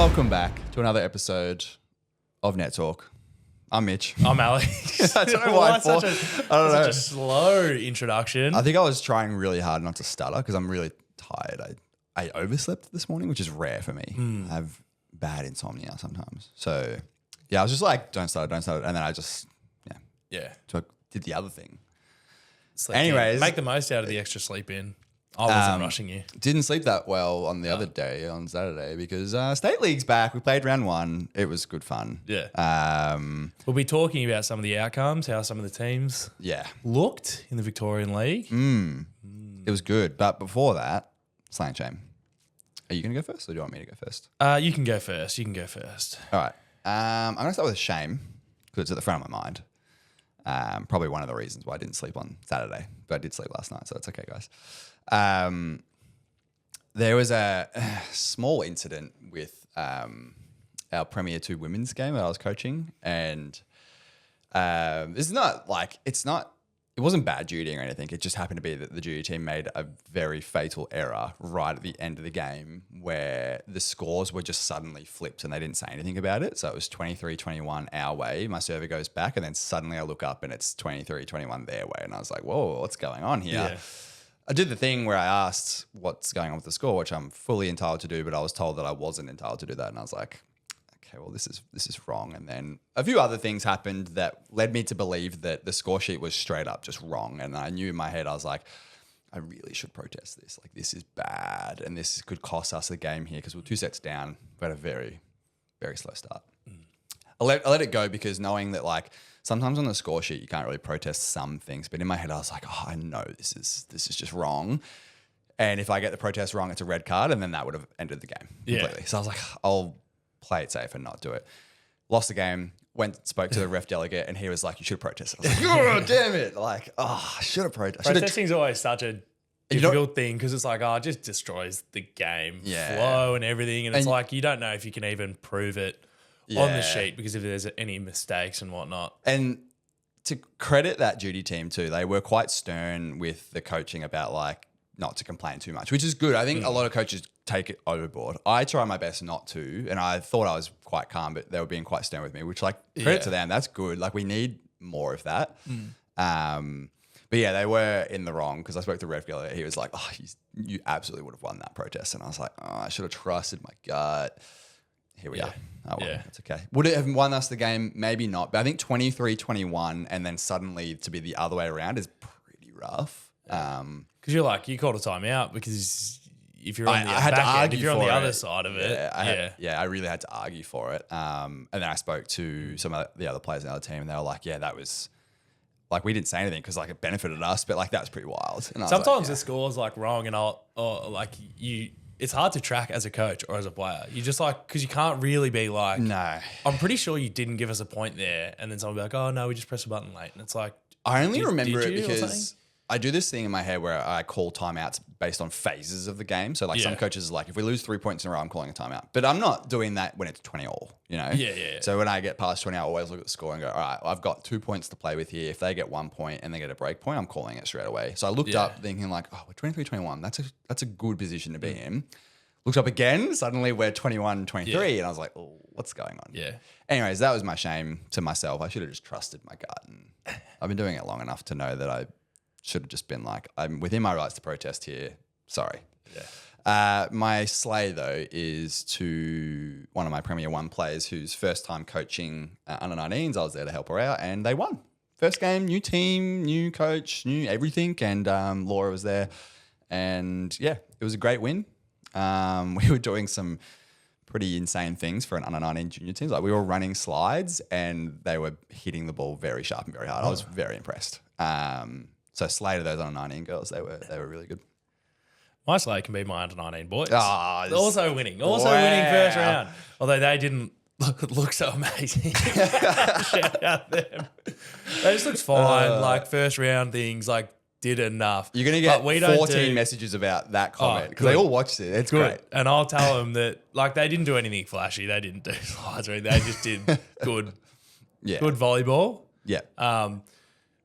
Welcome back to another episode of Net Talk. I'm Mitch. I'm Alex. I don't know why. Such a slow introduction. I think I was trying really hard not to stutter because I'm really tired. I overslept this morning, which is rare for me. I have bad insomnia sometimes. So, yeah, I was just like, don't stutter. And then I just, did the other thing. Sleep Anyways. in. Make the most out of the extra sleep in. I wasn't rushing you. Didn't sleep that well on the other day, on Saturday, because State League's back. We played round one. It was good fun. Yeah. We'll be talking about some of the outcomes, how some of the teams looked in the Victorian League. It was good. But before that, Slang and Shame. Are you going to go first or do you want me to go first? You can go first. All right. I'm going to start with Shame because it's at the front of my mind. Probably one of the reasons why I didn't sleep on Saturday, but I did sleep last night, so it's okay, guys. There was a small incident with our Premier 2 women's game that I was coaching, and this is not like it wasn't bad duty or anything. It just happened to be that the duty team made a very fatal error right at the end of the game where the scores were just suddenly flipped and they didn't say anything about it. So it was 23-21 our way. My server goes back and then suddenly I look up and it's 23-21 their way. And I was like, whoa, what's going on here? Yeah. I did the thing where I asked what's going on with the score, which I'm fully entitled to do, but I was told that I wasn't entitled to do that. And I was like, okay, well, this is wrong. And then a few other things happened that led me to believe that the score sheet was straight up just wrong. And I knew in my head, I was like, I really should protest this. Like, this is bad. And this could cost us the game here because we're 2 sets down. We had a very, very slow start. I let it go because knowing that, like, sometimes on the score sheet, you can't really protest some things. But in my head, I was like, oh, I know this is just wrong. And if I get the protest wrong, it's a red card. And then that would have ended the game completely. So I was like, I'll play it safe and not do it. Lost the game, spoke to the ref delegate, and he was like, you should have protested. I was like, oh, damn it. Like, I should have protested. Protesting's always such a difficult thing because it's like, it just destroys the game flow and everything. And it's like, you don't know if you can even prove it on the sheet because if there's any mistakes and whatnot. And to credit that duty team too, they were quite stern with the coaching about like not to complain too much, which is good. I think a lot of coaches take it overboard. I try my best not to, and I thought I was quite calm, but they were being quite stern with me, which like credit to them. That's good. Like we need more of that. But yeah, they were in the wrong because I spoke to Rev Gillett. He was like, you absolutely would have won that protest. And I was like, I should have trusted my gut. Here we are. Oh, well, that's okay. Would it have won us the game? Maybe not. But I think 23-21 and then suddenly to be the other way around is pretty rough. Because you're like, you called a timeout because if you're on the back end, if you're on the other side of it. I really had to argue for it. And then I spoke to some of the other players in the other team and they were like, yeah, that was like, we didn't say anything because like it benefited us, but like that was pretty wild. And sometimes the score's like wrong and it's hard to track as a coach or as a player. You just like, because you can't really be like, no, I'm pretty sure you didn't give us a point there. And then someone will be like, oh no, we just pressed a button late. And it's like, I only remember it because I do this thing in my head where I call timeouts based on phases of the game. So like some coaches are like, if we lose 3 points in a row, I'm calling a timeout. But I'm not doing that when it's 20-all, you know? Yeah. So when I get past 20, I always look at the score and go, all right, I've got 2 points to play with here. If they get 1 point and they get a break point, I'm calling it straight away. So I looked up thinking like, we're 23-21. That's a good position to be in. Looked up again, suddenly we're 21-23. And I was like, oh, what's going on? Yeah. Anyways, that was my shame to myself. I should have just trusted my gut. And I've been doing it long enough to know that I should have just been like, I'm within my rights to protest here. Sorry. Yeah. My slay, though, is to one of my Premier 1 players whose first time coaching under 19s. I was there to help her out and they won. First game, new team, new coach, new everything. And Laura was there. And yeah, it was a great win. We were doing some pretty insane things for an under 19 junior team. Like we were running slides and they were hitting the ball very sharp and very hard. I was very impressed. So slay to those under 19 girls. They were really good. My slay can be my under 19 boys. Oh, also winning first round. Although they didn't look so amazing. Shout out them. They just looks fine. Like first round things, like did enough. You're going to get 14 messages about that comment because they all watched it. It's great. And I'll tell them that like they didn't do anything flashy. They didn't do slides or anything. They just did good volleyball. Yeah.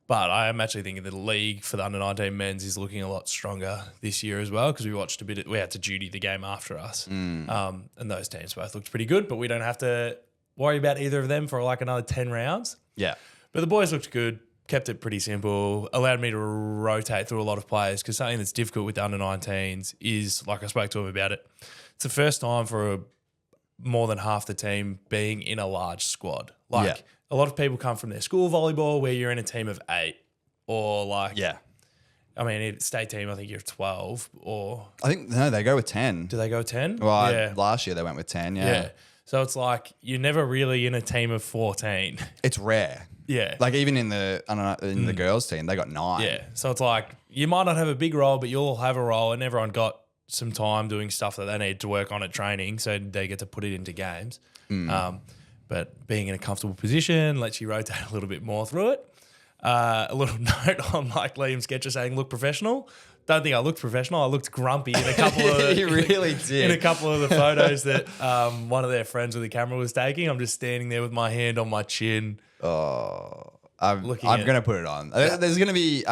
But I am actually thinking the league for the under-19 men's is looking a lot stronger this year as well because we watched we had to duty the game after us. And those teams both looked pretty good, but we don't have to worry about either of them for like another 10 rounds. Yeah. But the boys looked good, kept it pretty simple, allowed me to rotate through a lot of players because something that's difficult with the under-19s is, like I spoke to them about it, it's the first time for more than half the team being in a large squad. Like a lot of people come from their school volleyball where you're in a team of 8 or like, I mean, state team, I think you're 12 or. I think, no, they go with 10. Do they go 10? Well, last year they went with 10, yeah. So it's like you're never really in a team of 14. It's rare. Yeah. Like even in the the girls team, they got 9. Yeah. So it's like you might not have a big role, but you'll have a role and everyone got some time doing stuff that they need to work on at training, so they get to put it into games. But being in a comfortable position lets you rotate a little bit more through it. A little note on like Liam Sketcher saying, look professional. Don't think I looked professional. I looked grumpy in a couple of you really did. In a couple of the photos that one of their friends with the camera was taking. I'm just standing there with my hand on my chin. Oh, I'm going to put it on. There's going to be,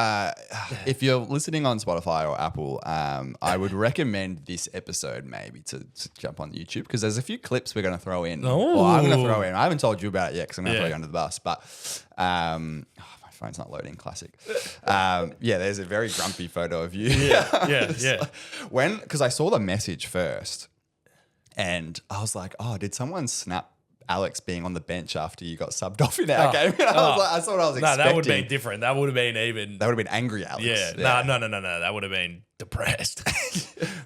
if you're listening on Spotify or Apple, I would recommend this episode maybe to jump on YouTube because there's a few clips we're going to throw in. Well, I'm going to throw in. I haven't told you about it yet because I'm going to throw you under the bus. But my phone's not loading. Classic. There's a very grumpy photo of you. Yeah. Because I saw the message first and I was like, oh, did someone snap Alex being on the bench after you got subbed off in our game? I thought I was expecting. No, that would have been different. That would have been even. That would have been angry Alex. Yeah. No. That would have been depressed.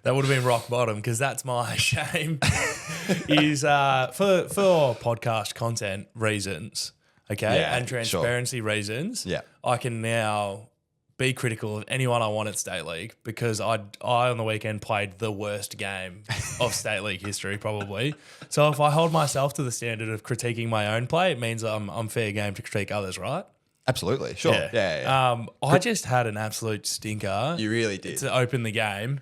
That would have been rock bottom because that's my shame. Is for podcast content reasons, okay, and transparency reasons. Yeah, I can now be critical of anyone I want at State League because I on the weekend played the worst game of State League history probably. So if I hold myself to the standard of critiquing my own play, it means I'm fair game to critique others, right? Absolutely, sure. Yeah. I just had an absolute stinker. You really did. To open the game.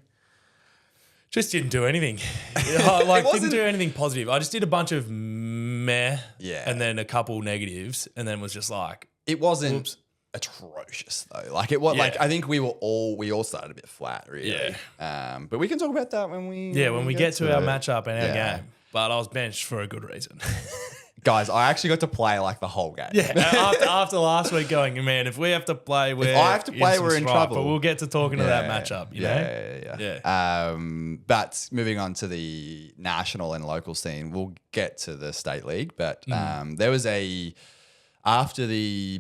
Just didn't do anything. Didn't do anything positive. I just did a bunch of meh and then a couple negatives and then was just like. It wasn't atrocious though. Like it was like I think we all started a bit flat really. Yeah. But we can talk about that when we get to our matchup and our game. But I was benched for a good reason. Guys, I actually got to play like the whole game. Yeah. After last week going, man, if we have to play, we're in trouble. But we'll get to talking to that matchup, you know? Yeah. But moving on to the national and local scene, we'll get to the State League. But there was after the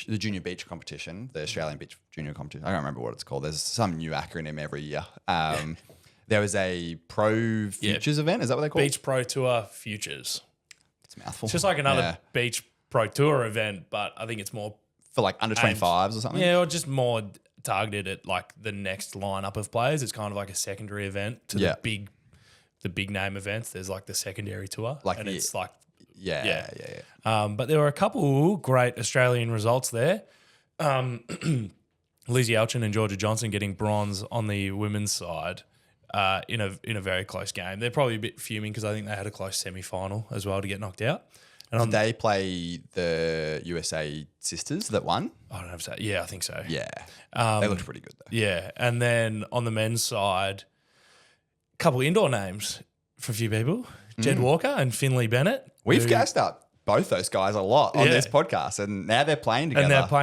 junior beach competition, the Australian beach junior competition, I don't remember what it's called. There's some new acronym every year. There was a Pro Futures event. Is that what they call it? Beach Pro Tour Futures. It's a mouthful. It's just like another Beach Pro Tour event, but I think it's more for like under 25s or something. Yeah, or just more targeted at like the next lineup of players. It's kind of like a secondary event to the big name events. There's like the secondary tour, it's like but there were a couple great Australian results there. Lizzie Elchin and Georgia Johnson getting bronze on the women's side. In a very close game. They're probably a bit fuming because I think they had a close semi-final as well to get knocked out. And did they play the USA sisters that won? I don't know if so. Yeah, I think so. Yeah. They looked pretty good though. Yeah. And then on the men's side, a couple indoor names for a few people. Jed Walker and Finley Bennett. We've gassed up both those guys a lot on this podcast and now they're playing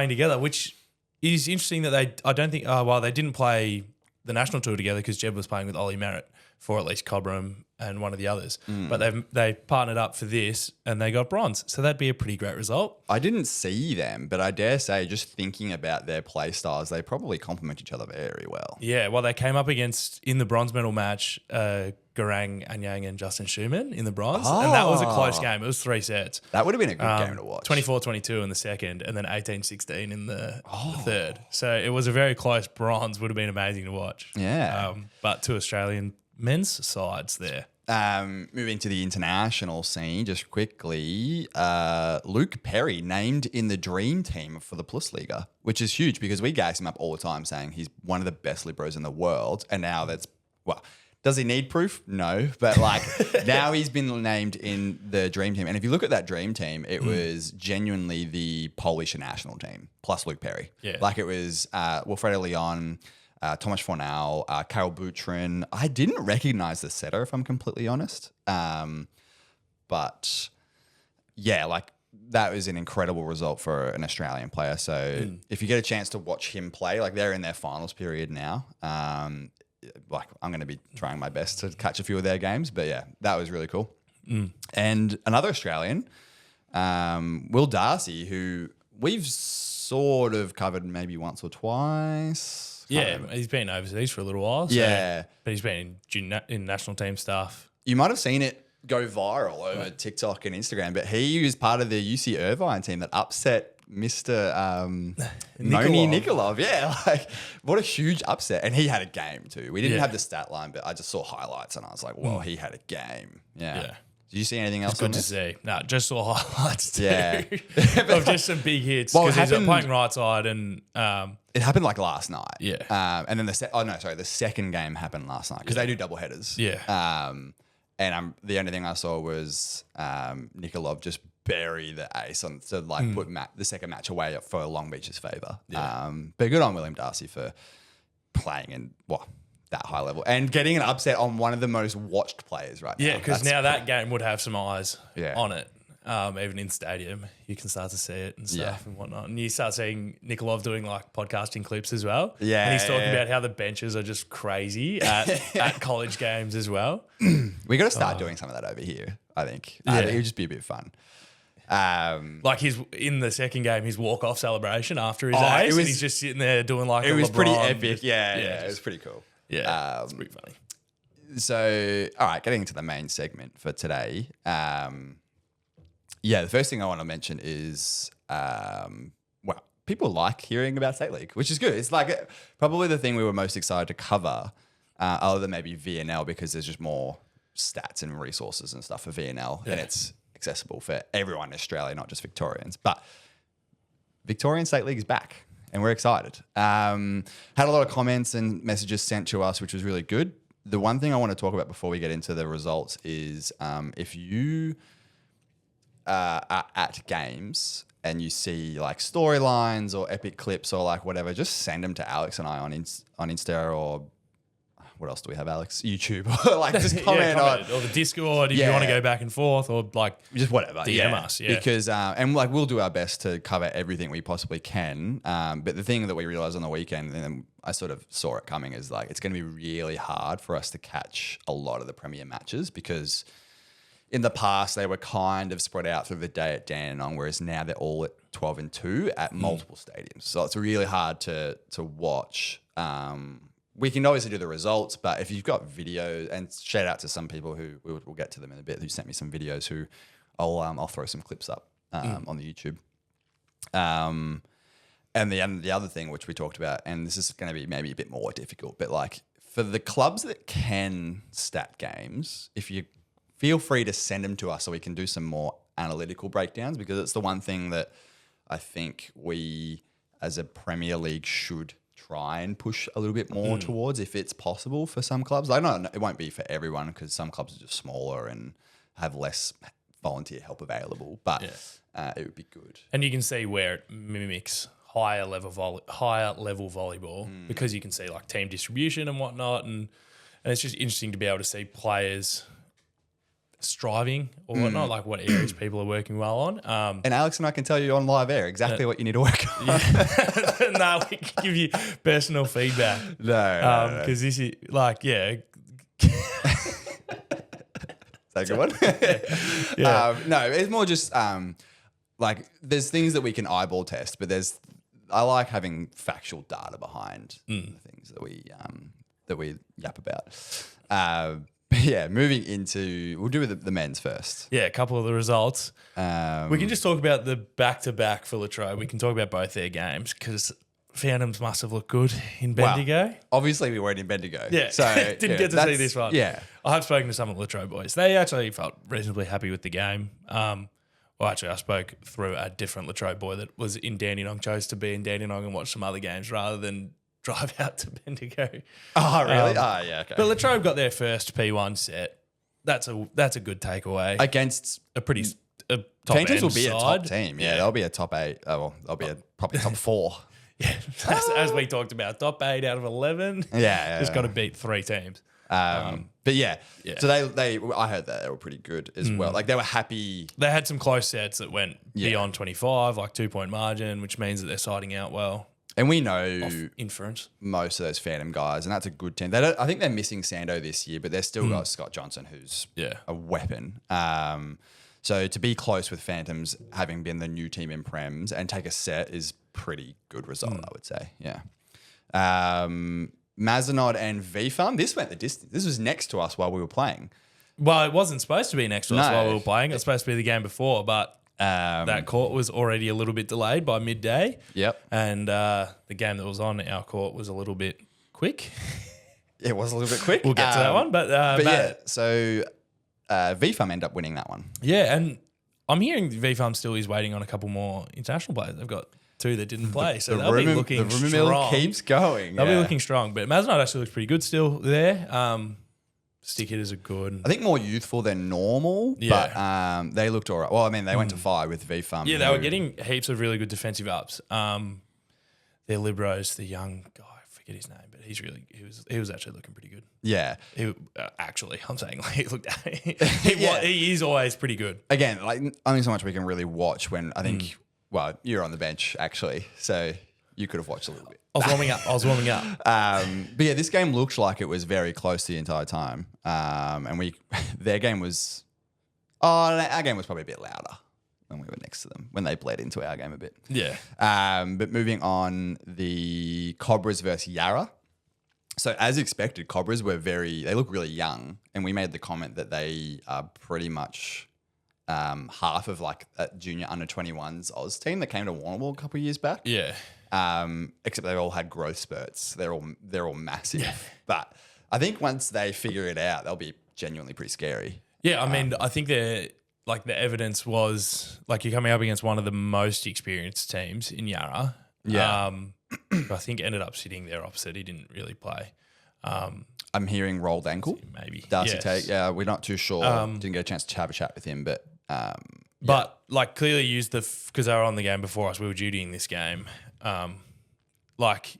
together. Which is interesting that they didn't play the national tour together because Jeb was playing with Ollie Merritt for at least Cobram and one of the others. But they partnered up for this and they got bronze. So that'd be a pretty great result. I didn't see them, but I dare say just thinking about their play styles, they probably complement each other very well. Yeah, well, they came up against, in the bronze medal match, Garang Anyang and Justin Schumann in the bronze. And that was a close game. It was 3 sets. That would have been a good game to watch. 24-22 in the second and then 18-16 in the third. So it was a very close bronze. Would have been amazing to watch. Yeah. But 2 Australian men's sides there. Moving to the international scene, just quickly, Luke Perry named in the dream team for the Plus Liga, which is huge because we gas him up all the time saying he's one of the best liberos in the world. And now Does he need proof? No. But like now he's been named in the dream team. And if you look at that dream team, it was genuinely the Polish national team plus Luke Perry. Yeah. Like it was Wilfredo Leon, Tomasz Fornal, Karol Butryn. I didn't recognize the setter, if I'm completely honest. But yeah, like that was an incredible result for an Australian player. So if you get a chance to watch him play, like they're in their finals period now. Like I'm going to be trying my best to catch a few of their games, but yeah, that was really cool. And another Australian, Will Darcy, who we've sort of covered maybe once or twice. Yeah, he's been overseas for a little while. So, yeah. But he's been in national team stuff. You might have seen it go viral over TikTok and Instagram, but he was part of the UC Irvine team that upset Mr. Noni Nikolov. Yeah, like what a huge upset. And he had a game too. We didn't have the stat line, but I just saw highlights and I was like, well, he had a game. Yeah. Did you see anything else? It's good to see. No, just saw highlights too. Yeah. Of just some big hits because he's playing right side and it happened like last night. Yeah. And then the second game happened last night because they do double headers. Yeah. And the only thing I saw was Nikolov just bury the ace to put the second match away for Long Beach's favour. Yeah. But good on William Darcy for playing in that high level and getting an upset on one of the most watched players right now. Yeah, because now that game would have some eyes on it. Even in stadium, you can start to see it and stuff and whatnot. And you start seeing Nikolov doing like podcasting clips as well. Yeah. And he's talking about how the benches are just crazy at college games as well. We got to start doing some of that over here, I think. It would just be a bit fun. Like in the second game, his walk-off celebration after his ace, and he's just sitting there doing like it was LeBron. Pretty epic. Yeah, it was pretty cool. Yeah, it's pretty funny. So, all right, getting into the main segment for today. The first thing I want to mention is, people like hearing about State League, which is good. It's like probably the thing we were most excited to cover, other than maybe VNL, because there's just more stats and resources and stuff for VNL, and it's accessible for everyone in Australia, not just Victorians. But Victorian State League is back, and we're excited. Had a lot of comments and messages sent to us, which was really good. The one thing I want to talk about before we get into the results is if you are at games and you see like storylines or epic clips or like whatever, just send them to Alex and I on Insta or what else do we have, Alex? YouTube. Like just comment on or the Discord if you want to go back and forth or like just whatever. DM us. Yeah. Because and like we'll do our best to cover everything we possibly can. But the thing that we realized on the weekend, and then I sort of saw it coming, is like it's going to be really hard for us to catch a lot of the premier matches because in the past, they were kind of spread out through the day at Dandenong, whereas now they're all at 12 and 2 at multiple stadiums. So it's really hard to watch. We can obviously do the results, but if you've got videos, and shout out to some people who we'll get to them in a bit, who sent me some videos, who I'll throw some clips up on the YouTube. And the other thing which we talked about, and this is going to be maybe a bit more difficult, but like for the clubs that can stat games, if you feel free to send them to us so we can do some more analytical breakdowns, because it's the one thing that I think we as a Premier League should try and push a little bit more towards if it's possible for some clubs. I know it won't be for everyone because some clubs are just smaller and have less volunteer help available, but it would be good. And you can see where it mimics higher level volleyball because you can see like team distribution and whatnot, and it's just interesting to be able to see players striving or whatnot, like what areas people are working well on. And Alex and I can tell you on live air exactly what you need to work on. No, we can give you personal feedback. No. Because this is like, Is that a good one? No, it's more just like there's things that we can eyeball test, but I like having factual data behind the things that we yap about. Yeah, moving into, we'll do the men's first. Yeah, a couple of the results. We can just talk about the back-to-back for Latrobe. We can talk about both their games because Phantoms must have looked good in Bendigo. Well, obviously, we weren't in Bendigo. Yeah, so didn't get to see this one. Yeah. I have spoken to some of the Latrobe boys. They actually felt reasonably happy with the game. I spoke through a different Latrobe boy that was in Dandenong, chose to be in Dandenong and watch some other games rather than drive out to Bendigo. Oh, really? Yeah, okay. But Latrobe got their first P1 set. That's a good takeaway. Against a pretty top Panthers will be side. a top team. Yeah, they'll be a top 8. Oh, well, they'll be probably top 4. Yeah, as we talked about, top 8 out of 11. Yeah. Just got to beat 3 teams. But yeah. So I heard that they were pretty good as well. Like they were happy. They had some close sets that went beyond 25, like 2-point margin, which means that they're siding out well. And we know inference most of those Phantom guys, and that's a good team. I think they're missing Sando this year, but they've still got Scott Johnson, who's a weapon. So to be close with Phantoms, having been the new team in Prems, and take a set is pretty good result, I would say. Yeah. Mazenod and VFARM, this went the distance. This was next to us while we were playing. Well, it wasn't supposed to be next to us while we were playing. It was supposed to be the game before, but that court was already a little bit delayed by midday. Yep. And the game that was on our court was a little bit quick. It was a little bit quick. We'll get to that one. But yeah, so VFARM ended up winning that one. Yeah, and I'm hearing VFARM still is waiting on a couple more international players. They've got 2 that didn't play, so they'll be looking strong. The rumor mill keeps going. They'll be looking strong. But Mazenod actually looks pretty good still there. Stick hitters are good. I think more youthful than normal, but they looked all right. Well, I mean, they went to 5 with VFARM. Yeah, they were getting heaps of really good defensive ups. Their Libros, the young guy, I forget his name, but he was actually looking pretty good. Yeah. Actually, I'm saying like he looked he is always pretty good. Again, like only so much we can really watch when I think, well, you're on the bench actually, so you could have watched a little bit. I was warming up. But yeah, this game looked like it was very close the entire time. And their game was, our game was probably a bit louder when we were next to them, when they bled into our game a bit. Yeah. But moving on, the Cobras versus Yarra. So as expected, Cobras they look really young. And we made the comment that they are pretty much half of like a junior under 21s Oz team that came to Warrnambool a couple of years back. Yeah. Except they all had growth spurts. They're all massive. Yeah. But I think once they figure it out, they'll be genuinely pretty scary. Yeah, I mean, I think the evidence was like you're coming up against one of the most experienced teams in Yarra. Yeah. I think ended up sitting there opposite. He didn't really play. I'm hearing rolled ankle. Maybe. Darcy Tate. Yeah, we're not too sure. Didn't get a chance to have a chat with him, but But like clearly used because they were on the game before us. We were dutying this game. Like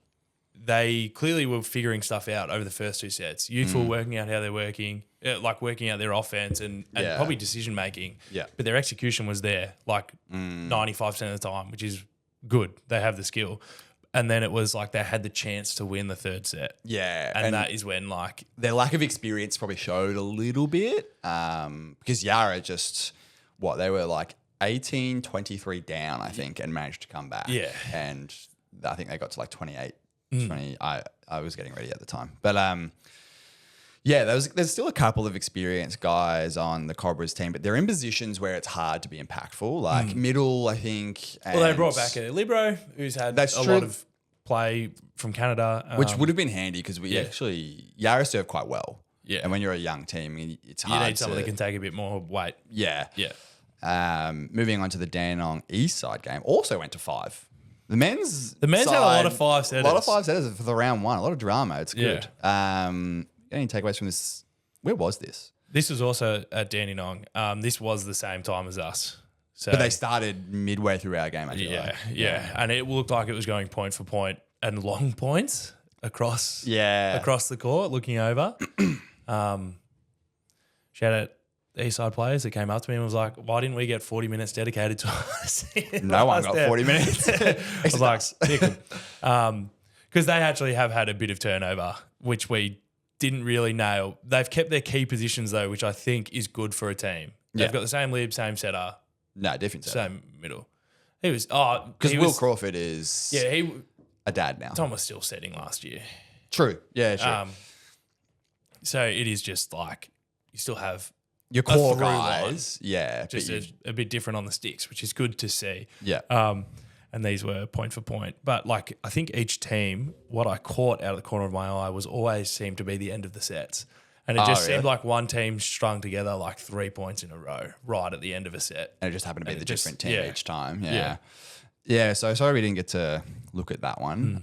they clearly were figuring stuff out over the first 2 sets. Youthful, working out how they're working, like working out their offense and probably decision making. Yeah. But their execution was there, like 95% of the time, which is good. They have the skill. And then it was like they had the chance to win the 3rd set. Yeah. And that is when like their lack of experience probably showed a little bit. Because Yarra just they were like 18-23 down, I think, and managed to come back. Yeah. And I think they got to like 28, 20. I was getting ready at the time. But there's still a couple of experienced guys on the Cobras team, but they're in positions where it's hard to be impactful. Like middle, I think. Well, they brought back a Libero who's had lot of play from Canada. Which would have been handy because we actually, Yarra serve quite well. Yeah. And when you're a young team, it's hard. You need someone that can take a bit more weight. Yeah. Yeah. Moving on to the Dandenong East side game, also went to 5. The men's had a lot of 5 setters. A lot of 5 setters for the round 1. A lot of drama. It's good. Any takeaways from this? Where was this? This was also at Dandenong. This was the same time as us. So, but they started midway through our game, I feel like. Yeah. And it looked like it was going point for point and long points across the court, looking over. Shout out the East Side players that came up to me and was like, why didn't we get 40 minutes dedicated to us? No one got 40 minutes. I was like, because they actually have had a bit of turnover, which we didn't really nail. They've kept their key positions though, which I think is good for a team. They've got the same lib, same setter. No, different setter. Same middle. Because Will Crawford is a dad now. Tom was still setting last year. True. Yeah, sure. So it is just like you still have your core guys, just a bit different on the sticks, which is good to see. Yeah. And these were point for point. But like I think each team, what I caught out of the corner of my eye was always seemed to be the end of the sets. And it just seemed like one team strung together like 3 points in a row right at the end of a set. And it just happened to be the different team each time. Yeah. So sorry we didn't get to look at that one.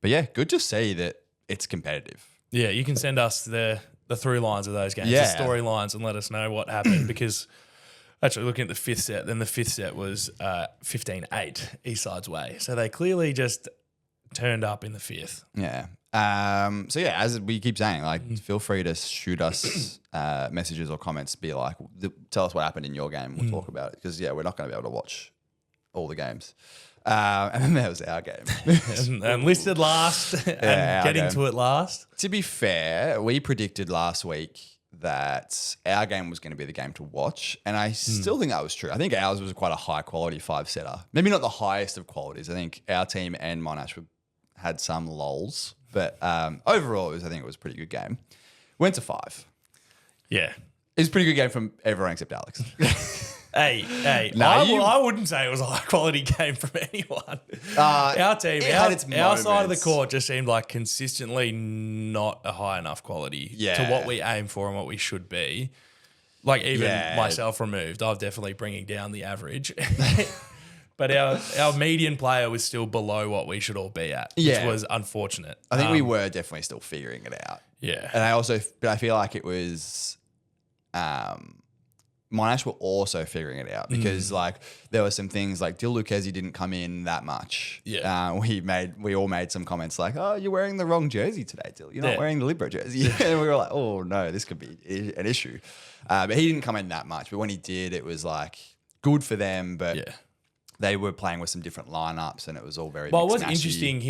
But yeah, good to see that it's competitive. Yeah, you can send us the through lines of those games, the storylines, and let us know what happened because actually looking at the fifth set, then the fifth set was 15-8 Eastside's way. So they clearly just turned up in the fifth. Yeah. So yeah, as we keep saying, like, feel free to shoot us messages or comments. Be like, tell us what happened in your game. We'll talk about it because we're not going to be able to watch all the games. And then there was our game, and listed last, and getting to it last. To be fair, we predicted last week that our game was going to be the game to watch, and I still think that was true. I think ours was quite a high quality 5-setter, maybe not the highest of qualities. I think our team and Monash had some lulls, but overall, I think it was a pretty good game. Went to 5. Yeah, it was a pretty good game from everyone except Alex. Hey, I wouldn't say it was a high quality game from anyone. Our team, our side of the court just seemed like consistently not a high enough quality to what we aim for and what we should be. Like even myself removed, I'm definitely bringing down the average. But our median player was still below what we should all be at, which was unfortunate. I think we were definitely still figuring it out. Yeah. And I feel like it was Monash were also figuring it out because like there were some things like Dil Lucchesi didn't come in that much. Yeah. We all made some comments like, oh, you're wearing the wrong jersey today, Dil. You're not wearing the Libero jersey. And we were like, oh no, this could be an issue. But he didn't come in that much. But when he did, it was like good for them. But they were playing with some different lineups and it was all very Well, it was interesting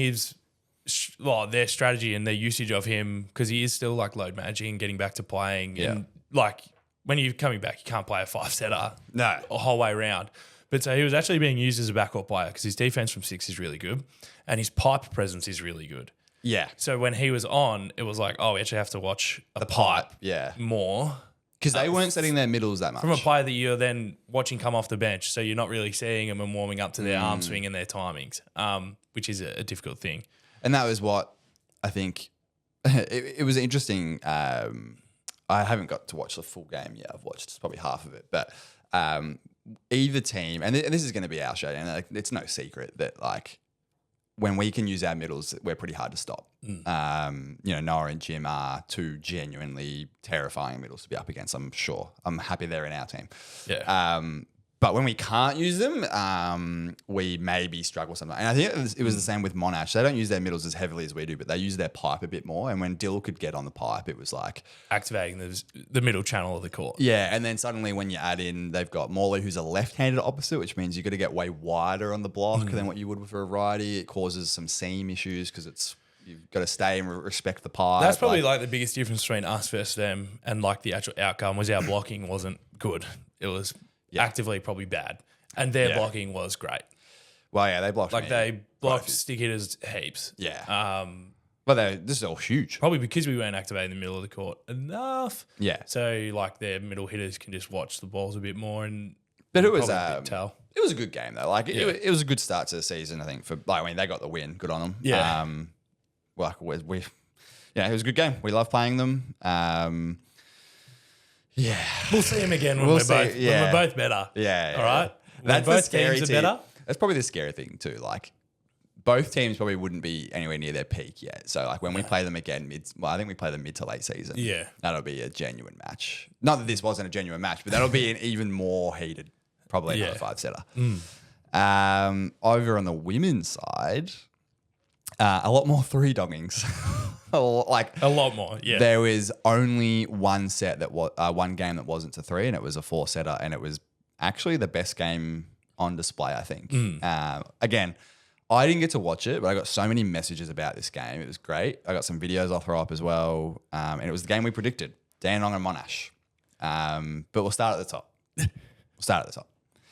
their strategy and their usage of him because he is still like load managing and getting back to playing. Yeah. And like when you're coming back, you can't play a 5-setter a whole way around. But so he was actually being used as a backcourt player because his defense from 6 is really good and his pipe presence is really good. Yeah. So when he was on, it was like, oh, we actually have to watch the pipe more. Because they weren't setting their middles that much. From a player that you're then watching come off the bench, so you're not really seeing them and warming up to their arm swing and their timings, which is a difficult thing. And that was what I think it was interesting. I haven't got to watch the full game yet. I've watched probably half of it. But either team, and this is going to be our show, and it's no secret that like when we can use our middles, we're pretty hard to stop. Noah and Jim are two genuinely terrifying middles to be up against, I'm sure. I'm happy they're in our team. Yeah. But when we can't use them, we maybe struggle sometimes. And I think it was the same with Monash. They don't use their middles as heavily as we do, but they use their pipe a bit more. And when Dill could get on the pipe, it was like activating the middle channel of the court. Yeah, and then suddenly when you add in, they've got Morley, who's a left-handed opposite, which means you've got to get way wider on the block than what you would for a righty. It causes some seam issues because you've got to stay and respect the pipe. That's probably like the biggest difference between us versus them and like the actual outcome was our blocking wasn't good. It was actively probably bad. And their blocking was great. Well, yeah, they blocked like they blocked stick hitters heaps. Yeah. But this is all huge. Probably because we weren't activating the middle of the court enough. Yeah. So like their middle hitters can just watch the balls a bit more and But it was it was a good game though. Like it was a good start to the season, I think. They got the win. Good on them. Yeah. it was a good game. We love playing them. Yeah, we'll see him again when we're both better. Yeah, all right. That's both the scary teams are better. That's probably the scary thing too. Like both teams probably wouldn't be anywhere near their peak yet. So like when we play them again, I think we play them mid to late season. Yeah, that'll be a genuine match. Not that this wasn't a genuine match, but that'll be an even more heated, probably another 5-setter. Over on the women's side, a lot more 3-doggings. Like a lot more, yeah. There was only one set that was one game that wasn't to 3, and it was a 4-setter, and it was actually the best game on display, I think. Again, I didn't get to watch it, but I got so many messages about this game. It was great. I got some videos I'll throw up as well, and it was the game we predicted, Dandenong and Monash. But we'll start at the top.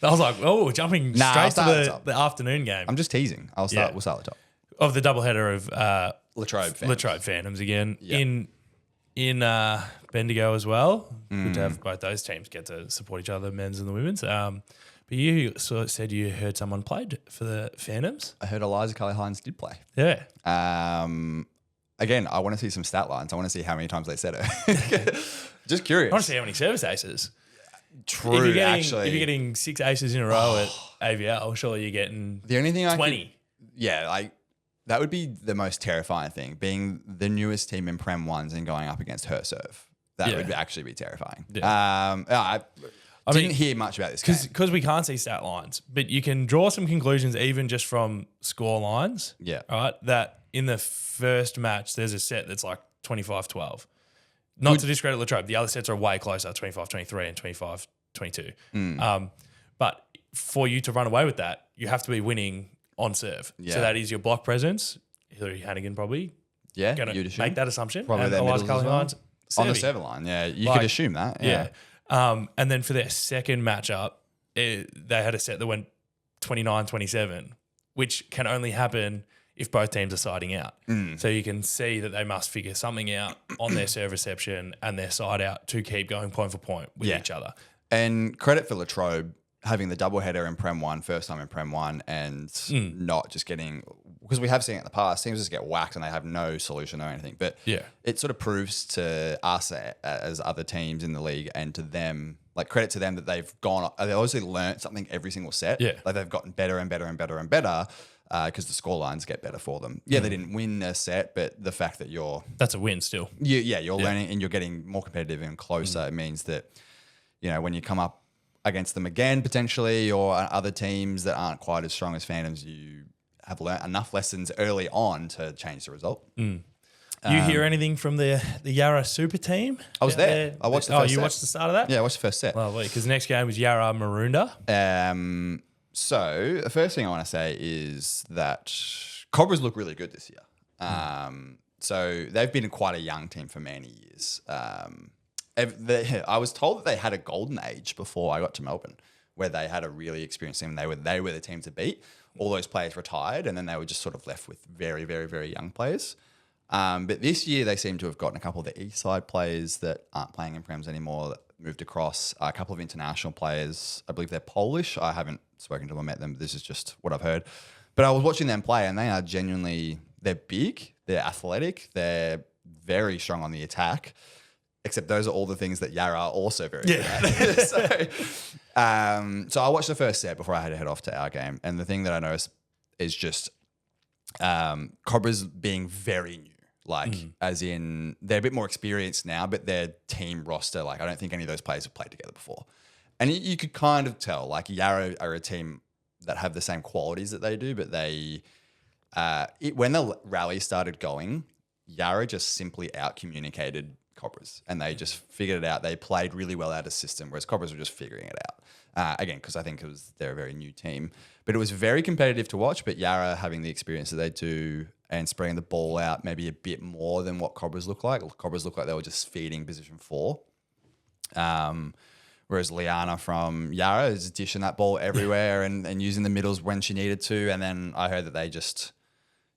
I was like, oh, jumping straight to the afternoon game. I'm just teasing. We'll start at the top. Of the doubleheader of Latrobe Phantoms again in Bendigo as well. Good to have both those teams get to support each other, men's and the women's. But you said you heard someone played for the Phantoms. I heard Eliza Cully-Hines did play. Yeah. Again, I want to see some stat lines. I want to see how many times they said it. Just curious. I want to see how many service aces. True, if you're getting 6 aces in a row at AVL, surely you're getting the only thing 20. That would be the most terrifying thing, being the newest team in Prem 1s and going up against her serve. That would actually be terrifying. Yeah. I didn't hear much about this because we can't see stat lines, but you can draw some conclusions even just from score lines. Yeah. Right? That in the first match, there's a set that's like 25-12. Not to discredit Latrobe. The other sets are way closer, 25-23 and 25-22. But for you to run away with that, you have to be winning on serve. Yeah. So that is your block presence. Hillary Hannigan probably going to make that assumption. Probably and their Eliza middles as well. Lines On the server line. Yeah, you could assume that. Yeah. And then for their second matchup, they had a set that went 29-27, which can only happen if both teams are siding out. So you can see that they must figure something out on their serve reception and their side out to keep going point for point with each other. And credit for Latrobe having the doubleheader in Prem 1, first time in Prem 1, and not just getting, because we have seen it in the past, teams just get whacked and they have no solution or anything. But it sort of proves to us as other teams in the league and to them, like credit to them that they've obviously learned something every single set. Yeah. Like they've gotten better and better and better and better because the score lines get better for them. Yeah, they didn't win a set, but the fact that that's a win still. You're learning and you're getting more competitive and closer. It means that, when you come up against them again potentially or other teams that aren't quite as strong as Phantoms, you have learned enough lessons early on to change the result. You hear anything from the Yarra super team? I was there. I watched the first set. You watched the start of that? Yeah, I watched the first set. Lovely, because the next game was Yarra Maroondah. So the first thing I want to say is that Cobras look really good this year. So they've been quite a young team for many years. I was told that they had a golden age before I got to Melbourne, where they had a really experienced team. They were the team to beat. All those players retired, and then they were just sort of left with very, very, very young players. But this year, they seem to have gotten a couple of the East Side players that aren't playing in Prems anymore, that moved across. A couple of international players. I believe they're Polish. I haven't spoken to them or met them. This is just what I've heard. But I was watching them play, and they are genuinely, they're big, they're athletic, they're very strong on the attack. Except those are all the things that Yarra are also very good at. So I watched the first set before I had to head off to our game. And the thing that I noticed is just Cobras being very new. Like, as in, they're a bit more experienced now, but their team roster, like, I don't think any of those players have played together before. And you could kind of tell, like, Yarra are a team that have the same qualities that they do, but they, when the rally started going, Yarra just simply out-communicated Cobras, and they just figured it out. They played really well out of system, whereas Cobras were just figuring it out. Again, because I think they're a very new team. But it was very competitive to watch, but Yarra having the experience that they do and spreading the ball out maybe a bit more than what Cobras look like. Cobras look like they were just feeding position 4. Whereas Liana from Yarra is dishing that ball everywhere and using the middles when she needed to. And then I heard that they just,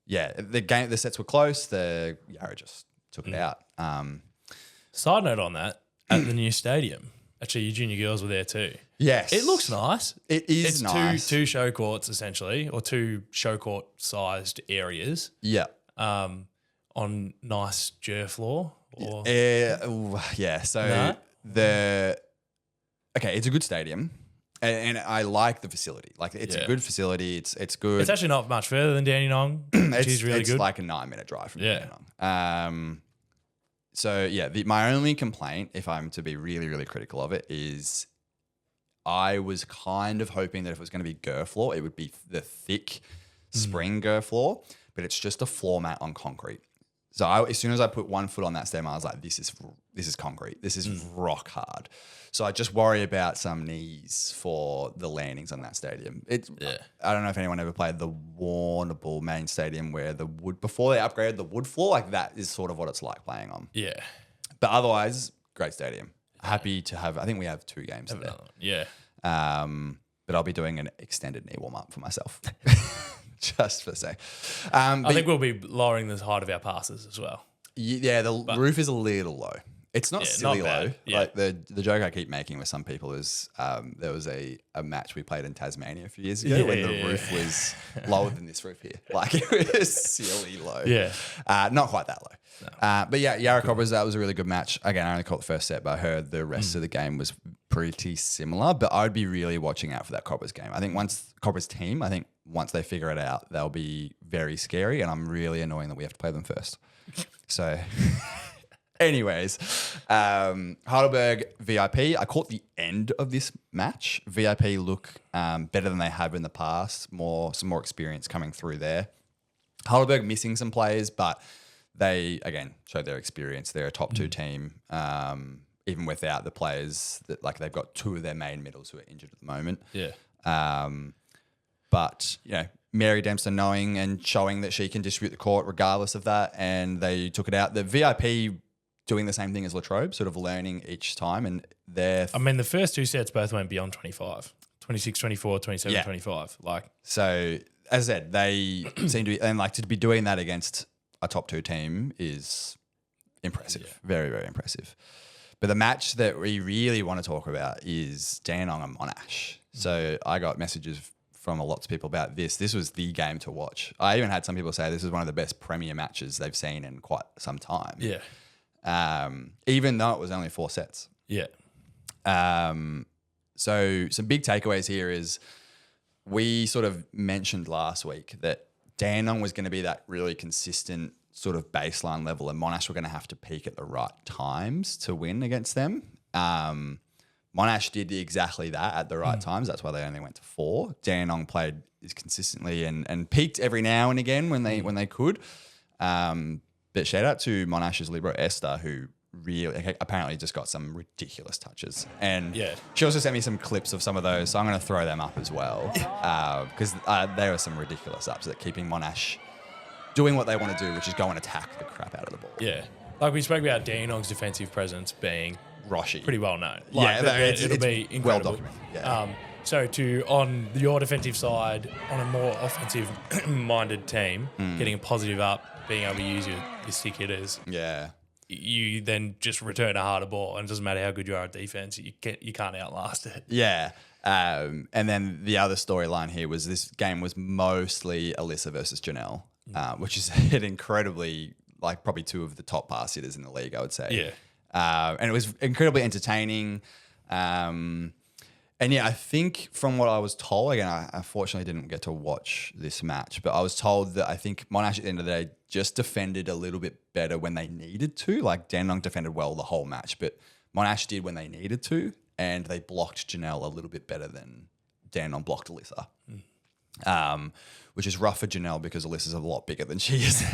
the sets were close. The Yarra just took it out. Side note on that, at the new stadium, actually your junior girls were there too. Yes. It looks nice. It is nice. It's two show courts essentially, or 2 show court sized areas. Yeah. On nice Jer floor. Or So it's a good stadium. And I like the facility. Like, it's a good facility. It's good. It's actually not much further than Dandenong, which is really good. It's like a 9-minute drive from Dandenong. My only complaint, if I'm to be really, really critical of it, is I was kind of hoping that if it was going to be GER floor, it would be the thick spring GER floor, but it's just a floor mat on concrete. So as soon as I put one foot on that stadium, I was like, this is concrete. This is rock hard. So I just worry about some knees for the landings on that stadium. I don't know if anyone ever played the Warrnambool main stadium where before they upgraded the wood floor, like that is sort of what it's like playing on. Yeah. But otherwise, great stadium. Happy to have, I think we have 2 games there. Yeah. But I'll be doing an extended knee warm up for myself. Just for the sake. I think we'll be lowering the height of our passes as well. Yeah, the roof is a little low. It's not silly low. Yeah. Like the joke I keep making with some people is there was a match we played in Tasmania a few years ago when the roof was lower than this roof here. Like, it was silly low. Yeah. Not quite that low. No. But yeah, Yarra Cobras, that was a really good match. Again, I only caught the first set, but I heard the rest of the game was pretty similar. But I'd be really watching out for that Cobras game. I think once Cobras team, I think once they figure it out, they'll be very scary, and I'm really annoying that we have to play them first. So, anyways, Heidelberg VIP. I caught the end of this match. VIP look better than they have in the past. Some more experience coming through there. Heidelberg missing some players, but they again showed their experience. They're a top 2 team, even without the players that they've got 2 of their main middles who are injured at the moment. Yeah. But Mary Dempster knowing and showing that she can distribute the court regardless of that, and they took it out. The VIP doing the same thing as Latrobe, sort of learning each time, and they're... the first 2 sets both went beyond 25. 26, 24, 27, 25. So, as I said, they seem to be... And to be doing that against a top 2 team is impressive. Yeah. Very, very impressive. But the match that we really want to talk about is Dandenong and Monash. So I got messages from lots of people about this. This was the game to watch. I even had some people say this is one of the best Premier matches they've seen in quite some time. Yeah. Even though it was only 4 sets. Yeah. So some big takeaways here is we sort of mentioned last week that Dandenong was going to be that really consistent sort of baseline level, and Monash were going to have to peak at the right times to win against them. Monash did exactly that at the right times. That's why they only went to 4. Dandenong played as consistently and peaked every now and again when they could. But shout out to Monash's libero Esther, who really apparently just got some ridiculous touches. And she also sent me some clips of some of those, so I'm going to throw them up as well, because there are some ridiculous ups that keeping Monash doing what they want to do, which is go and attack the crap out of the ball. Yeah. We spoke about Dandenong's defensive presence being Roshy. Pretty well known. It'll be incredible. Well documented. Yeah. So on your defensive side, on a more offensive-minded team, getting a positive up, being able to use your stick hitters. Yeah. You then just return a harder ball, and it doesn't matter how good you are at defense, you can't outlast it. Yeah. And then the other storyline here was this game was mostly Alyssa versus Janelle, which is an incredibly, probably 2 of the top pass hitters in the league, I would say. Yeah. And it was incredibly entertaining. And I think from what I was told, again, I unfortunately didn't get to watch this match, but I was told that I think Monash at the end of the day just defended a little bit better when they needed to. Dandenong defended well the whole match, but Monash did when they needed to, and they blocked Janelle a little bit better than Dandenong blocked Alyssa. Which is rough for Janelle because Alyssa's a lot bigger than she is.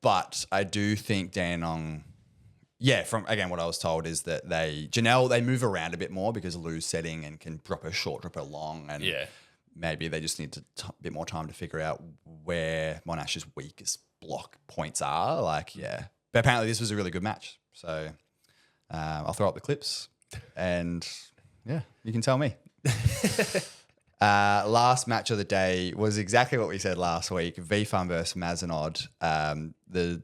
But I do think Dandenong, from again what I was told is that they move around a bit more because Lou's setting and can drop her short, drop her long, and maybe they just need a bit more time to figure out where Monash's weakest block points are. But apparently this was a really good match, so I'll throw up the clips, and you can tell me. Last match of the day was exactly what we said last week. VFAM versus Mazenod. The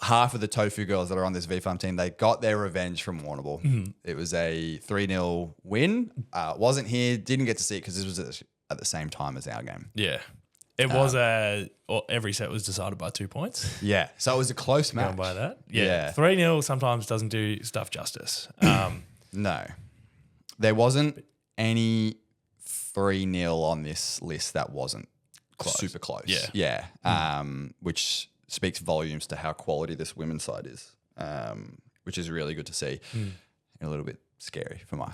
half of the Tofu girls that are on this VFAM team, they got their revenge from Warrnambool. It was a 3-0 win. Wasn't here, didn't get to see it because this was at the same time as our game. Yeah. It was every set was decided by 2 points. Yeah. So it was a close match. Going by that. Yeah. 3-0 sometimes doesn't do stuff justice. No. There wasn't any 3-0 on this list that wasn't super close. Yeah. Which speaks volumes to how quality this women's side is, which is really good to see. And a little bit scary for me.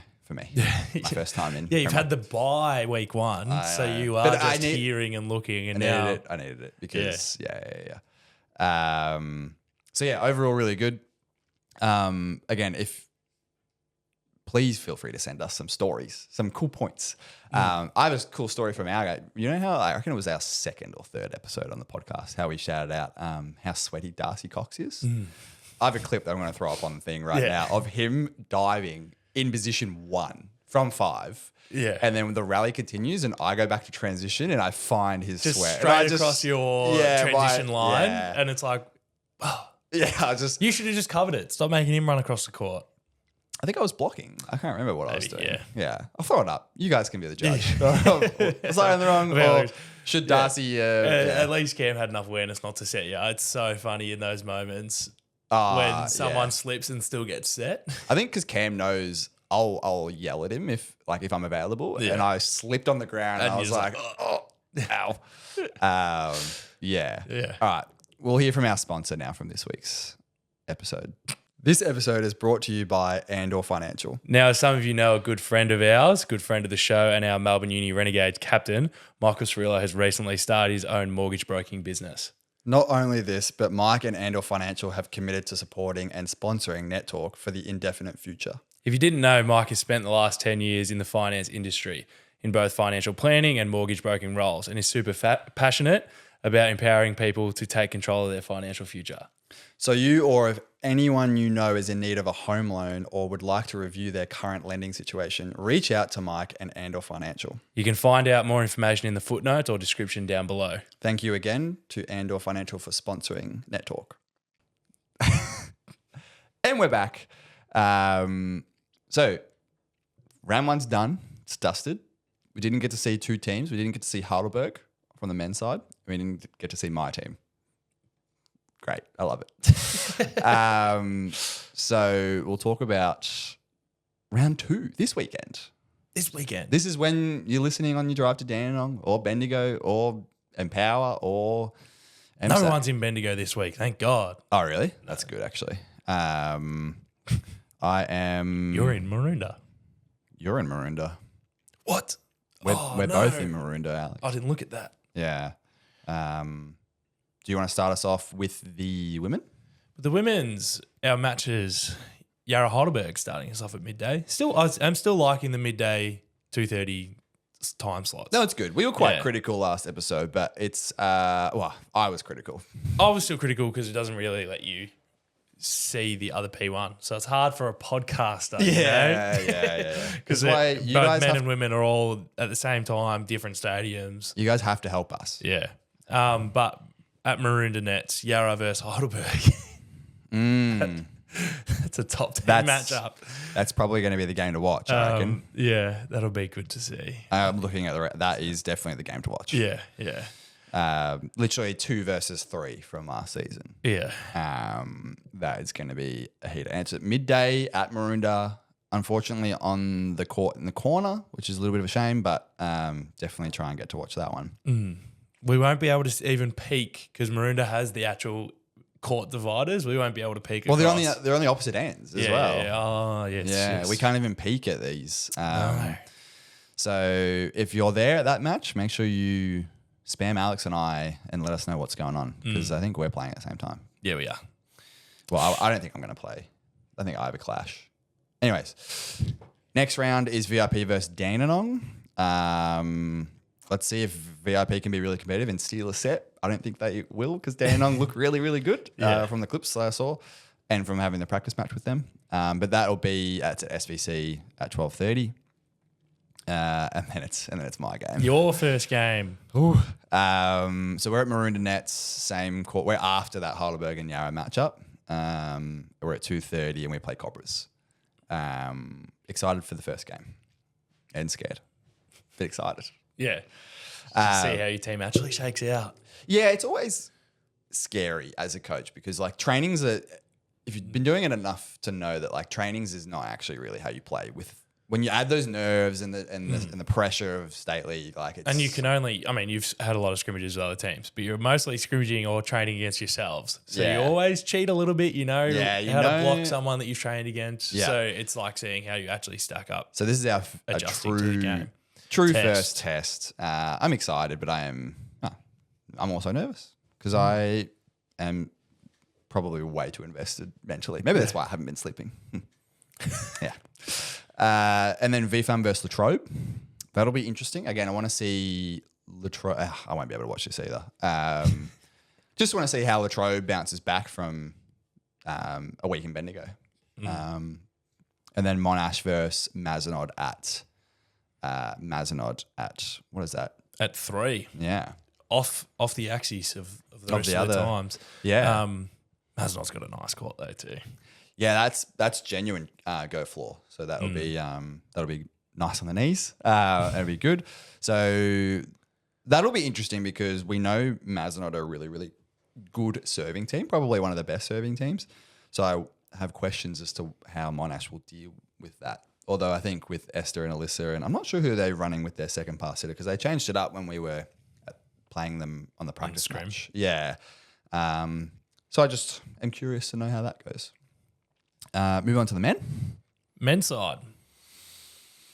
My first time in. Yeah, you've had the bye week 1, so you are just hearing and looking. And I needed it because So overall really good. Again, please feel free to send us some stories, some cool points. I have a cool story from our game. You know how I reckon it was our 2nd or 3rd episode on the podcast, how we shouted out how sweaty Darcy Cox is. I have a clip that I'm going to throw up on the thing now of him diving in position 1 from 5. Yeah. And then when the rally continues and I go back to transition and I find his sweat. Straight across your transition line. Yeah. And it's like, you should have just covered it. Stop making him run across the court. I think I was blocking. I can't remember what I was doing. Yeah. I'll throw it up. You guys can be the judge. Was I on the wrong? Or should Darcy? At least Cam had enough awareness not to set you. It's so funny in those moments when someone slips and still gets set. I think because Cam knows I'll yell at him if I'm available. And I slipped on the ground and I was like, oh, ow. Yeah. All right. We'll hear from our sponsor now from this week's episode. This episode is brought to you by Andor Financial. Now, as some of you know, a good friend of ours, good friend of the show, and our Melbourne Uni Renegades captain, Michael Cirillo, has recently started his own mortgage broking business. Not only this, but Mike and Andor Financial have committed to supporting and sponsoring Net Talk for the indefinite future. If you didn't know, Mike has spent the last 10 years in the finance industry in both financial planning and mortgage broking roles and is super passionate about empowering people to take control of their financial future. So you or if anyone you know is in need of a home loan or would like to review their current lending situation, reach out to Mike and Andor Financial. You can find out more information in the footnotes or description down below. Thank you again to Andor Financial for sponsoring Net Talk. And we're back. So round one's done. It's dusted. We didn't get to see two teams. We didn't get to see Heidelberg from the men's side. We didn't get to see my team. Great. I love it. So we'll talk about round two this weekend. This is when you're listening on your drive to Dandenong or Bendigo or Empower or MAVSL. No one's in Bendigo this week, thank God. Oh, really? That's good, actually. I am... You're in Maroondah. You're in Maroondah. What? We're both in Maroondah, Alex. I didn't look at that. Yeah. Do you want to start us off with the women? The women's, our matches, Yarra Heidelberg starting us off at midday. I'm still liking the midday 2:30 time slots. No, it's good. We were quite critical last episode, but it's, I was critical. I was still critical because it doesn't really let you see the other P1. So it's hard for a podcaster, Yeah. Because both men and women are all at the same time, different stadiums. You guys have to help us. Yeah. But at Maroondah Nets, Yarra versus Heidelberg. That's a top 10 matchup. That's probably going to be the game to watch, I reckon. Yeah, that'll be good to see. I'm looking at that is definitely the game to watch. Yeah. Literally 2 versus 3 from last season. Yeah. That is going to be a heater. And it's at midday at Maroondah, unfortunately on the court in the corner, which is a little bit of a shame, but definitely try and get to watch that one. We won't be able to even peek because Maroondah has the actual court dividers. We won't be able to peek. Well, they're on the opposite ends as well. Yeah. Oh, yes. Yeah, yes. we can't even peek at these. No. So if you're there at that match, make sure you spam Alex and I and let us know what's going on because I think we're playing at the same time. Yeah, we are. Well, I don't think I'm going to play. I think I have a clash. Anyways, next round is VIP versus Dandenong. Let's see if VIP can be really competitive and steal a set. I don't think they will because Dandenong look really, really good from the clips I saw and from having the practice match with them. But that'll be at SVC at 12:30. And then it's my game. Your first game. So we're at Maroondah Nets, same court. We're after that Heidelberg and Yarra matchup. We're at 2:30 and we play Cobras. Excited for the first game and scared, but excited. Yeah. To see how your team actually shakes out. Yeah, it's always scary as a coach because like trainings are, if you've been doing it enough to know that like trainings is not actually really how you play with when you add those nerves and the pressure of state league, like it's... And you can only, I mean, you've had a lot of scrimmages with other teams, but you're mostly scrimmaging or training against yourselves. So you always cheat a little bit, you know how to block someone that you've trained against. Yeah. So it's like seeing how you actually stack up. So this is our adjusting to the game. True first test. I'm excited, but I'm also nervous because I am probably way too invested mentally. Maybe that's why I haven't been sleeping. Yeah. And then VFAM versus Latrobe. That'll be interesting. Again, I want to see Latrobe. I won't be able to watch this either. Just want to see how Latrobe bounces back from a week in Bendigo. And then Monash versus Mazenod at what is that? At 3. Yeah. Off the axis of the rest of the times. Yeah. Mazenod's got a nice court though too. Yeah, that's genuine go floor. So that'll be nice on the knees. It'll be good. So that'll be interesting because we know Mazenod are a really, really good serving team, probably one of the best serving teams. So I have questions as to how Monash will deal with that Although I think with Esther and Alyssa, and I'm not sure who they're running with their second pass sitter because they changed it up when we were playing them on the practice match. Yeah. So I just am curious to know how that goes. Move on to the men. Men's side.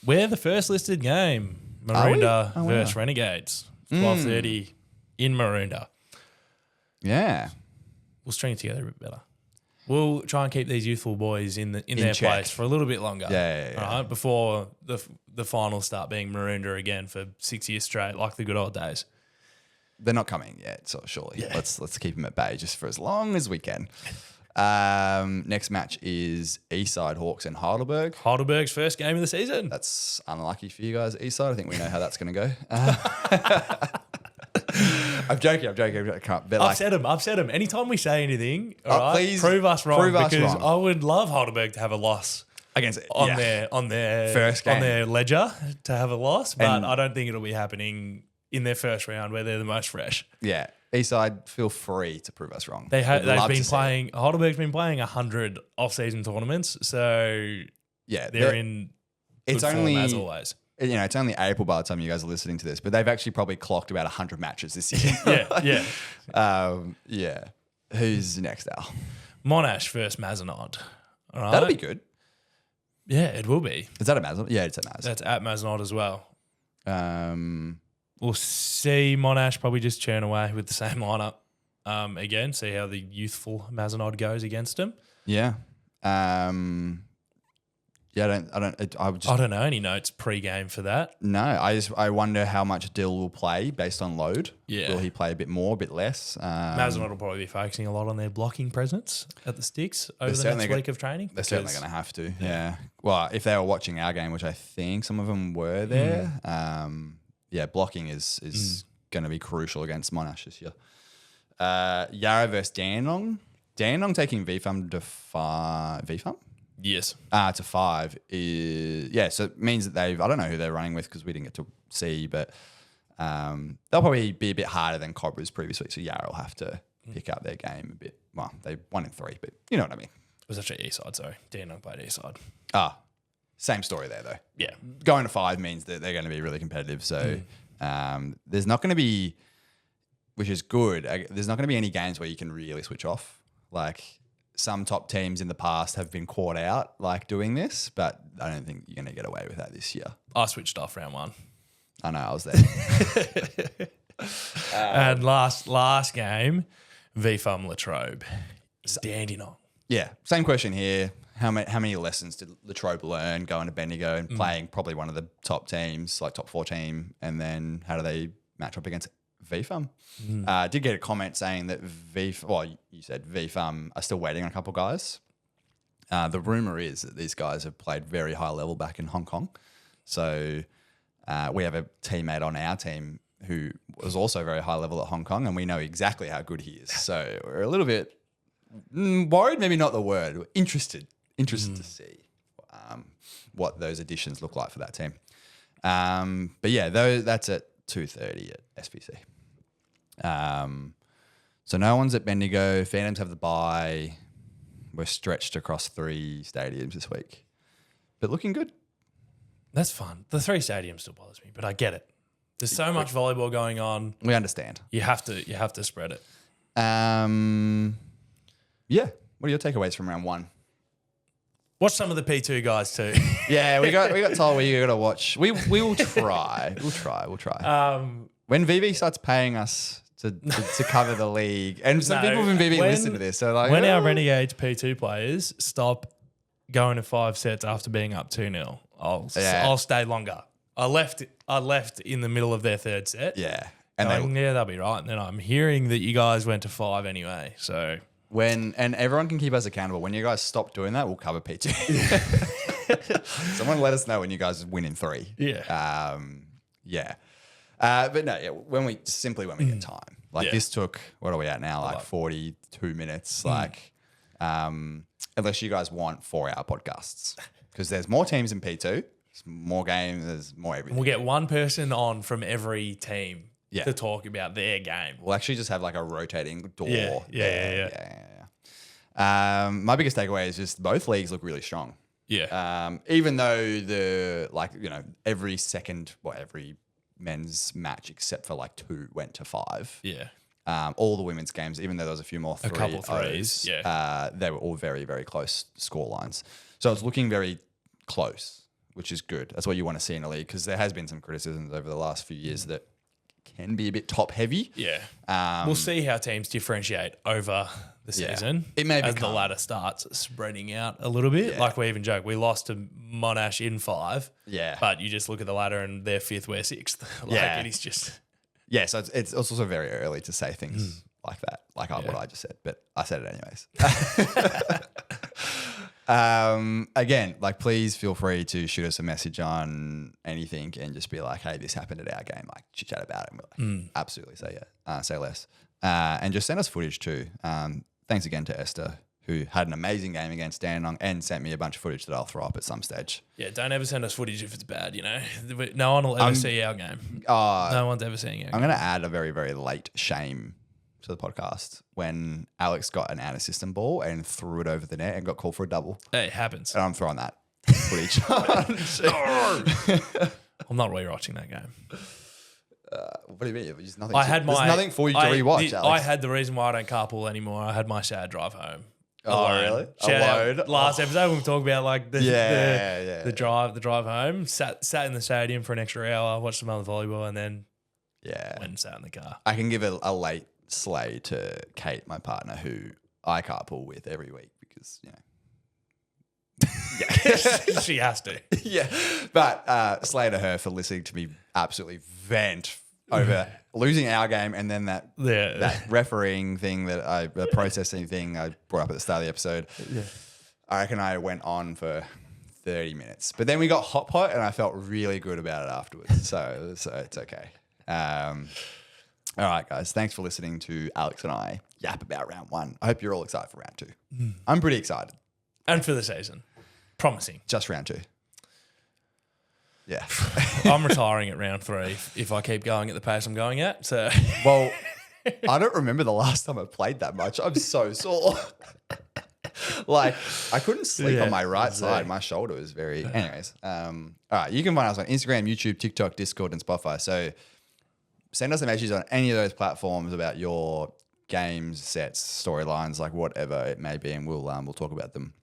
We're the first listed game. Maroondah versus Renegades. 12:30 in Maroondah. Yeah. We'll string it together a bit better. We'll try and keep these youthful boys in their check. place for a little bit longer. Yeah. All right, before the finals start being Maroondah again for 6 years straight, like the good old days. They're not coming yet, so surely. Yeah. Let's keep them at bay just for as long as we can. Next match is Eastside Hawks and Heidelberg. Heidelberg's first game of the season. That's unlucky for you guys, Eastside. I think we know how that's going to go. I'm joking. I can't. Upset them. Anytime we say anything, all right, please prove us wrong. Because wrong. I would love Heidelberg to have a loss Against on their first game. on their ledger to have a loss, but I don't think it'll be happening in their first round where they're the most fresh. Yeah. Eastside, feel free to prove us wrong. They've been playing. Heidelberg's been playing 100 off-season tournaments, so yeah, they're in. Good form as always. It's only April by the time you guys are listening to this, but they've actually probably clocked about 100 matches this year. Yeah. Who's next, Al? Monash versus Mazenod. All right. That'll be good. Yeah, it will be. Is that a Mazenod? Yeah, it's a Mazenod. That's at Mazenod as well. Um, We'll see Monash probably just churn away with the same lineup again. See how the youthful Mazenod goes against him. Yeah. I don't know any notes pre-game for that. No, I wonder how much Dill will play based on load. Yeah. Will he play a bit more, a bit less? Mazenod will probably be focusing a lot on their blocking presence at the sticks over the next week of training. They're certainly going to have to. Yeah. Well, if they were watching our game, which I think some of them were there, blocking is going to be crucial against Monash this year. Yarra versus Dandenong. Dandenong taking VFAM to 5. VFAM? Yes. To 5 is, so it means that I don't know who they're running with because we didn't get to see, but they'll probably be a bit harder than Cobra's previous week. So Yarra will have to pick up their game a bit. Well, they won in 3, but you know what I mean. It was actually Eastside, sorry. Dandenong played Eastside. Same story there though. Yeah. Going to 5 means that they're going to be really competitive. So there's not going to be, which is good, there's not going to be any games where you can really switch off. Like some top teams in the past have been caught out like doing this, but I don't think you're going to get away with that this year. I switched off round 1. I know, I was there. And last game, VFAM Latrobe. Dandenong. Yeah, same question here. How many lessons did Latrobe learn going to Bendigo and playing probably one of the top teams, like top 4 team, and then how do they match up against VFAM? Did get a comment saying that you said VFAM are still waiting on a couple of guys. The rumor is that these guys have played very high level back in Hong Kong. So we have a teammate on our team who was also very high level at Hong Kong, and we know exactly how good he is. So we're a little bit worried, maybe not the word. We're interested to see what those additions look like for that team. But yeah, that's at 2:30 at SPC. So no one's at Bendigo. Phantoms have the bye. We're stretched across 3 stadiums this week, but looking good. That's fun. The 3 stadiums still bothers me, but I get it. There's so much volleyball going on. We understand. You have to spread it. Yeah. What are your takeaways from round 1? Watch some of the P2 guys too. Yeah, we got told we got to watch. We will try. We'll try. When VV starts paying us to cover the league, and some people from VV listen to this, so like when our Renegades P2 players stop going to 5 sets after being up 2-0, I'll stay longer. I left in the middle of their 3rd set. Yeah, and they'll be right. And then I'm hearing that you guys went to 5 anyway, so. And everyone can keep us accountable. When you guys stop doing that, we'll cover P2. Someone let us know when you guys win in 3. Yeah. But no, when we get time. Like this took, what are we at now? Like 42 minutes. Like, unless you guys want 4-hour podcasts, because there's more teams in P2, there's more games, there's more everything. We'll get one person on from every team. To talk about their game. We'll actually just have like a rotating door. Yeah. My biggest takeaway is just both leagues look really strong. Yeah. Even though every men's match except for like 2 went to 5. Yeah. All the women's games, even though there was a few more A couple threes, they were all very, very close score lines. So it's looking very close, which is good. That's what you want to see in a league, because there has been some criticisms over the last few years that can be a bit top heavy. Yeah. We'll see how teams differentiate over the season. It may as the ladder starts spreading out a little bit. Like we even joke, we lost to Monash in 5. Yeah. But you just look at the ladder and they're 5th, we're 6th. It is just... Yeah, so it's also very early to say things like that, what I just said, but I said it anyways. Again, please feel free to shoot us a message on anything and just be like, hey, this happened at our game, chit chat about it. And we're like, absolutely, say less. And just send us footage too. Thanks again to Esther, who had an amazing game against Dandenong and sent me a bunch of footage that I'll throw up at some stage. Yeah, don't ever send us footage if it's bad, No one will ever see our game. No one's ever seeing our game. I'm going to add a very, very late shame to the podcast when Alex got an out-of-system ball and threw it over the net and got called for a double. Hey, it happens. And I'm throwing that footage. I'm not rewatching that game. What do you mean? There's nothing, there's nothing for you to rewatch, Alex. I had the reason why I don't carpool anymore. I had my sad drive home. Oh, really? Shout out last episode when we talked about the drive home. Sat in the stadium for an extra hour, watched some other volleyball, and then went and sat in the car. I can give a late slay to Kate, my partner, who I carpool with every week because she has to. Yeah, but slay to her for listening to me absolutely vent over losing our game and then that refereeing thing the processing thing I brought up at the start of the episode. Yeah. I reckon I went on for 30 minutes. But then we got hot pot and I felt really good about it afterwards. So it's okay. All right, guys. Thanks for listening to Alex and I yap about round 1. I hope you're all excited for round 2. I'm pretty excited. And for the season. Promising. Just round 2. Yeah. I'm retiring at round 3 if I keep going at the pace I'm going at. So, well, I don't remember the last time I played that much. I'm so sore. I couldn't sleep on my right side. My shoulder was very... Anyways. All right. You can find us on Instagram, YouTube, TikTok, Discord, and Spotify. So send us a message on any of those platforms about your games, sets, storylines, whatever it may be, and we'll talk about them.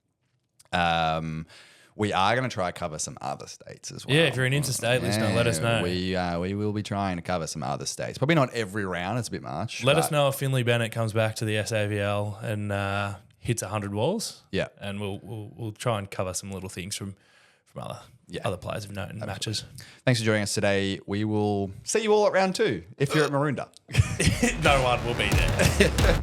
We are going to try to cover some other states as well. Yeah, if you're an interstate listener, let us know. We will be trying to cover some other states. Probably not every round. It's a bit much. Let us know if Finley Bennett comes back to the SAVL and hits 100 walls. Yeah. And we'll try and cover some little things from other players of note in matches. Thanks for joining us today. We will see you all at round 2 if you're at Maroondah. No one will be there.